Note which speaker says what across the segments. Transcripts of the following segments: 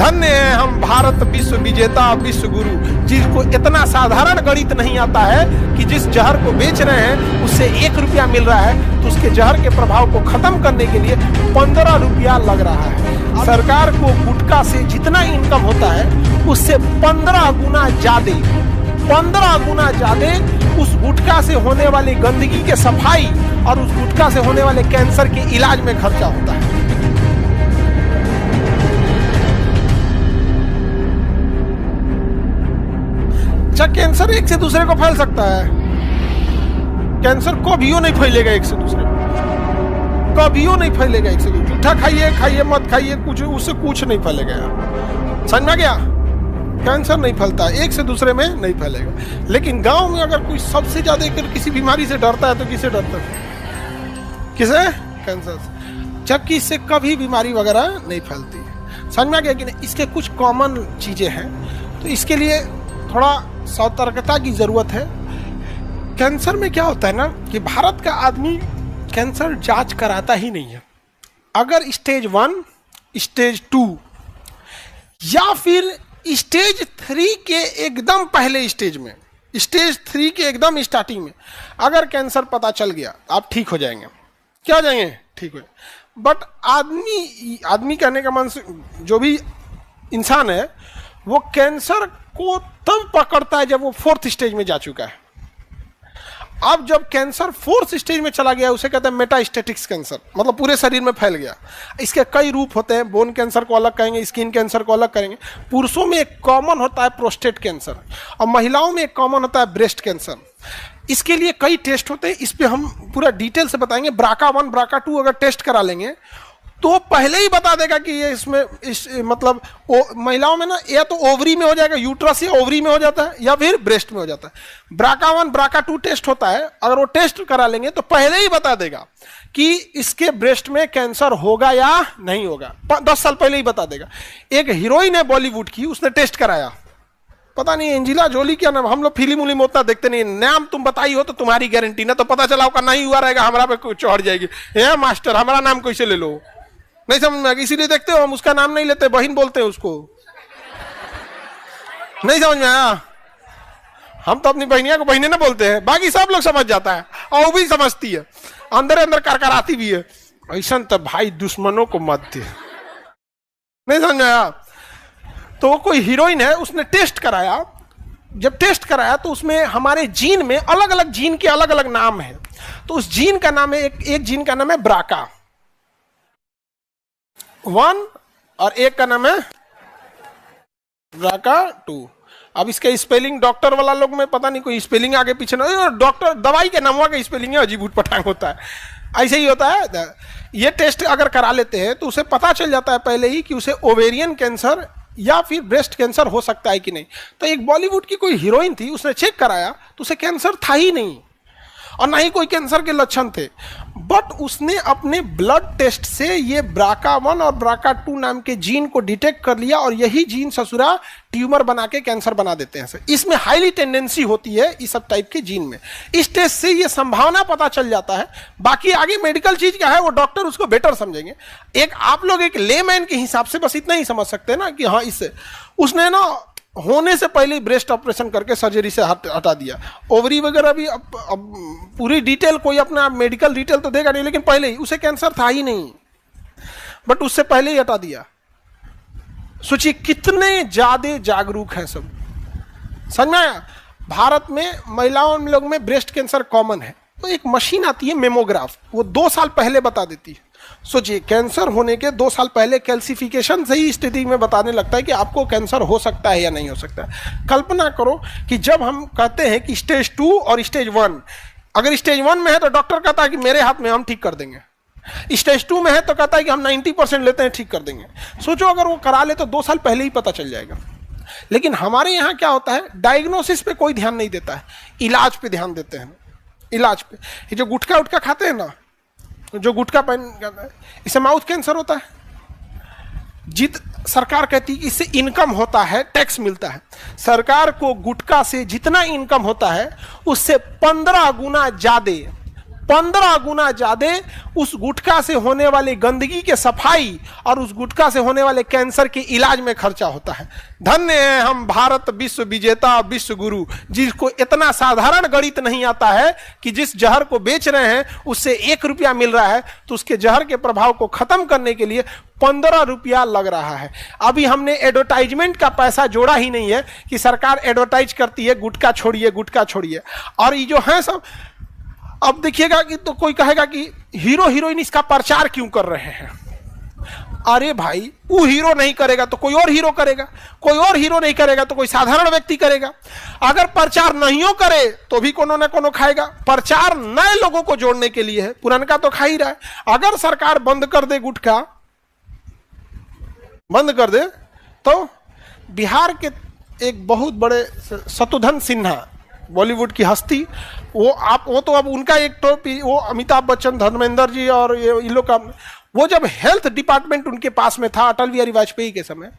Speaker 1: धन्य है हम भारत विश्व विजेता विश्व गुरु, जिसको इतना साधारण गणित नहीं आता है कि जिस जहर को बेच रहे हैं उससे 1 रुपया मिल रहा है, तो उसके जहर के प्रभाव को खत्म करने के लिए 15 रुपया लग रहा है। सरकार को गुटखा से जितना इनकम होता है उससे 15 गुना ज्यादा 15 गुना ज्यादा उस गुटखा से होने वाली गंदगी के सफाई और उस गुटखा से होने वाले कैंसर के इलाज में खर्चा होता है। अच्छा, कैंसर एक से दूसरे को फैल सकता है? कैंसर कभियो नहीं फैलेगा एक से दूसरे को, कभियो नहीं फैलेगा एक से दूसरे। जूठा खाइए खाइए मत खाइए, कुछ उससे कुछ नहीं फैलेगा यार, समझ में गया? कैंसर नहीं फैलता, एक से दूसरे में नहीं फैलेगा। लेकिन गांव में अगर कोई सबसे ज्यादा किसी बीमारी से डरता है तो किसे डरता है? किसे? कैंसर से। जबकि इससे कभी बीमारी वगैरह नहीं फैलती है। समझ में आ गया कि नहीं? इसके कुछ कॉमन चीजें हैं, तो इसके लिए थोड़ा सतर्कता की जरूरत है। कैंसर में क्या होता है ना कि भारत का आदमी कैंसर जांच कराता ही नहीं है। अगर स्टेज 1, स्टेज 2 या फिर स्टेज 3 के एकदम पहले स्टेज में, स्टेज 3 के एकदम स्टार्टिंग में अगर कैंसर पता चल गया, आप ठीक हो जाएंगे। क्या हो जाएंगे? ठीक हो जाएंगे। बट आदमी कहने का मन से जो भी इंसान है वो कैंसर को तब पकड़ता है जब वो 4th स्टेज में जा चुका है। अब जब कैंसर 4th स्टेज में चला गया उसे कहते हैं मेटास्टेटिक्स कैंसर, मतलब पूरे शरीर में फैल गया। इसके कई रूप होते हैं, बोन कैंसर को अलग कहेंगे, स्किन कैंसर को अलग करेंगे। पुरुषों में एक कॉमन होता है प्रोस्टेट कैंसर और महिलाओं में एक कॉमन होता है ब्रेस्ट कैंसर। इसके लिए कई टेस्ट होते हैं, इस पर हम पूरा डिटेल से बताएंगे। BRCA1 BRCA2 अगर टेस्ट करा लेंगे तो पहले ही बता देगा कि ये इसमें मतलब महिलाओं में ना या तो ओवरी में हो जाएगा, यूट्रस या ओवरी में हो जाता है, या फिर ब्रेस्ट में हो जाता है। BRCA1 BRCA2 टेस्ट होता है, अगर वो टेस्ट करा लेंगे तो पहले ही बता देगा कि इसके ब्रेस्ट में कैंसर होगा या नहीं होगा। 10 साल पहले ही बता देगा। एक हीरोइन है बॉलीवुड की, उसने टेस्ट कराया, पता नहीं एंजिला जोली क्या नाम, हम लोग फिल्म उलिम उतना देखते नहीं, नाम तुम बताई हो तो तुम्हारी गारंटी ना, तो पता चला होगा नहीं हुआ रहेगा, हमारा पे चढ़ जाएगी, ए मास्टर हमारा नाम कैसे ले लो, नहीं समझ में, इसीलिए देखते हो हम उसका नाम नहीं लेते, बहन बोलते हैं उसको। नहीं समझ में आया? हम तो अपनी बहनिया को बहने ना बोलते हैं, बाकी सब लोग समझ जाता है और वो भी समझती है, अंदर अंदर करकराती भी है। ऐसा तो भाई दुश्मनों को मत दे। नहीं समझ में आया? तो वो कोई हीरोइन है, उसने टेस्ट कराया। जब टेस्ट कराया तो उसमें हमारे जीन में अलग अलग जीन के अलग अलग नाम है। तो उस जीन का नाम है, एक जीन का नाम है BRCA1 और एक का नाम है BRCA2। अब इसके स्पेलिंग डॉक्टर वाला लोग में पता नहीं कोई स्पेलिंग आगे पीछे ना, डॉक्टर दवाई के नाम का स्पेलिंग है, अजीब उटपटांग होता है, ऐसे ही होता है। ये टेस्ट अगर करा लेते हैं तो उसे पता चल जाता है पहले ही कि उसे ओवेरियन कैंसर या फिर ब्रेस्ट कैंसर हो सकता है कि नहीं। तो एक बॉलीवुड की कोई हीरोइन थी, उसने चेक कराया तो उसे कैंसर था ही नहीं और ना ही कोई कैंसर के लक्षण थे, बट उसने अपने ब्लड टेस्ट से ये BRCA1 और BRCA2 नाम के जीन को डिटेक्ट कर लिया और यही जीन ससुरा ट्यूमर बना के कैंसर बना देते हैं। इसमें हाईली टेंडेंसी होती है इस सब टाइप के जीन में। इस टेस्ट से ये संभावना पता चल जाता है। बाकी आगे मेडिकल चीज क्या है वो डॉक्टर उसको बेटर समझेंगे। एक आप लोग एक लेमैन के हिसाब से बस इतना ही समझ सकते हैं ना कि हाँ, इससे उसने ना होने से पहले ब्रेस्ट ऑपरेशन करके सर्जरी से हटा दिया। ओवरी वगैरह भी अब पूरी डिटेल कोई अपना मेडिकल डिटेल तो देगा नहीं, लेकिन पहले ही उसे कैंसर था ही नहीं, बट उससे पहले ही हटा दिया। सोचिए कितने ज्यादा जागरूक हैं सब। समझ में आया? भारत में महिलाओं लोग में ब्रेस्ट कैंसर कॉमन है, तो एक मशीन आती है मेमोग्राफ, वो 2 साल पहले बता देती है। सोचिए कैंसर होने के 2 साल पहले कैल्सिफिकेशन से ही स्थिति में बताने लगता है कि आपको कैंसर हो सकता है या नहीं हो सकता है। कल्पना करो कि जब हम कहते हैं कि स्टेज 2 और स्टेज 1, अगर स्टेज 1 में है तो डॉक्टर कहता है कि मेरे हाथ में, हम ठीक कर देंगे। स्टेज 2 में है तो कहता है कि हम 90% लेते हैं, ठीक कर देंगे। सोचो अगर वो करा ले तो 2 साल पहले ही पता चल जाएगा। लेकिन हमारे यहाँ क्या होता है, डायग्नोसिस पे कोई ध्यान नहीं देता है, इलाज पे ध्यान देते हैं। इलाज पे ये जो गुटखा उटखा खाते हैं ना, जो गुटखा पहन करता है, इससे माउथ कैंसर होता है। सरकार कहती है कि इससे इनकम होता है, टैक्स मिलता है। सरकार को गुटखा से जितना इनकम होता है उससे 15 गुना ज्यादा 15 गुना ज्यादा उस गुटखा से होने वाली गंदगी के सफाई और उस गुटखा से होने वाले कैंसर के इलाज में खर्चा होता है। धन्य है हम भारत विश्व विजेता विश्व गुरु, जिसको इतना साधारण गणित नहीं आता है कि जिस जहर को बेच रहे हैं उससे 1 रुपया मिल रहा है तो उसके जहर के प्रभाव को खत्म करने के लिए 15 रुपया लग रहा है। अभी हमने एडवर्टाइजमेंट का पैसा जोड़ा ही नहीं है कि सरकार एडवर्टाइज करती है गुटखा छोड़िए गुटखा छोड़िए। और ये जो है सब, अब देखिएगा कि तो कोई कहेगा कि हीरो हीरोइन इसका प्रचार क्यों कर रहे हैं। अरे भाई, वो हीरो नहीं करेगा तो कोई और हीरो करेगा, कोई और हीरो नहीं करेगा तो कोई साधारण व्यक्ति करेगा। अगर प्रचार नहीं करे तो भी कोनो न कोनो खाएगा। प्रचार नए लोगों को जोड़ने के लिए है, पुरानका तो खा ही रहा है। अगर सरकार बंद कर दे, गुटखा बंद कर दे, तो बिहार के एक बहुत बड़े शत्रुघ्न सिन्हा, बॉलीवुड की हस्ती, वो तो अब उनका एक टॉपिक, वो अमिताभ बच्चन, धर्मेंद्र जी और ये इन लोग का, वो जब हेल्थ डिपार्टमेंट उनके पास में था अटल बिहारी वाजपेयी के समय,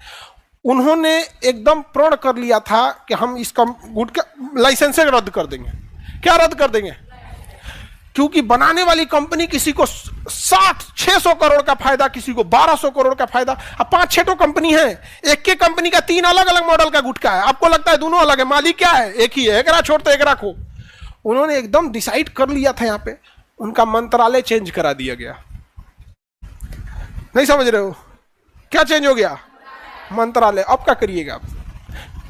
Speaker 1: उन्होंने एकदम प्रण कर लिया था कि हम इसका गुटखा लाइसेंस रद्द कर देंगे। क्या रद्द कर देंगे? क्योंकि बनाने वाली कंपनी किसी को 600 करोड़ का फायदा, किसी को 1200 करोड़ का फायदा। अब 5-6 तो कंपनी है, एक के कंपनी का 3 अलग अलग मॉडल का गुटखा है। आपको लगता है दोनों अलग है, मालिक क्या है? एक ही है, एकरा छोड़ तो एकरा खो। उन्होंने एकदम डिसाइड कर लिया था। यहाँ पे उनका मंत्रालय चेंज करा दिया गया। नहीं समझ रहे हो? क्या चेंज हो गया? मंत्रालय। अब क्या करिएगा?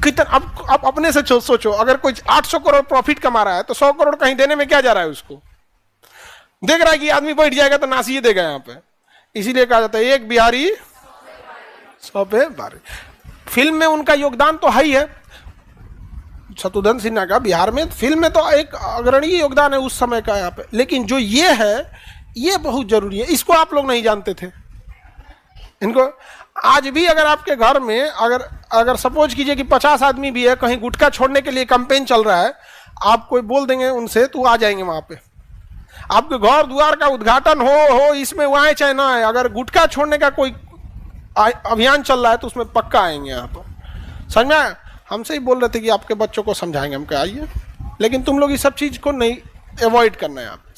Speaker 1: कितना? अब अपने से सोचो, अगर कोई 800 करोड़ प्रॉफिट कमा रहा है तो 100 करोड़ कहीं देने में क्या जा रहा है? उसको देख रहा है कि आदमी बैठ जाएगा तो नासिए देगा यहाँ पे। इसीलिए कहा जाता है एक बिहारी 100 पे भारी। फिल्म में उनका योगदान तो है ही है, शत्रुघ्न सिन्हा का बिहार में फिल्म में तो एक अग्रणी योगदान है उस समय का यहाँ पे। लेकिन जो ये है, ये बहुत जरूरी है। इसको आप लोग नहीं जानते थे। इनको आज भी अगर आपके घर में अगर सपोज कीजिए कि 50 आदमी भी है, कहीं गुटखा छोड़ने के लिए कैंपेन चल रहा है, आप कोई बोल देंगे उनसे तो आ जाएंगे वहां पे। आपके घर द्वार का उद्घाटन हो इसमें वो आए चाहे ना आए, अगर गुटखा छोड़ने का कोई अभियान चल रहा है तो उसमें पक्का आएंगे यहाँ पर। समझ में? हमसे ही बोल रहे थे कि आपके बच्चों को समझाएंगे, हम कहा आइए, लेकिन तुम लोग इस सब चीज को नहीं अवॉइड करना है आप।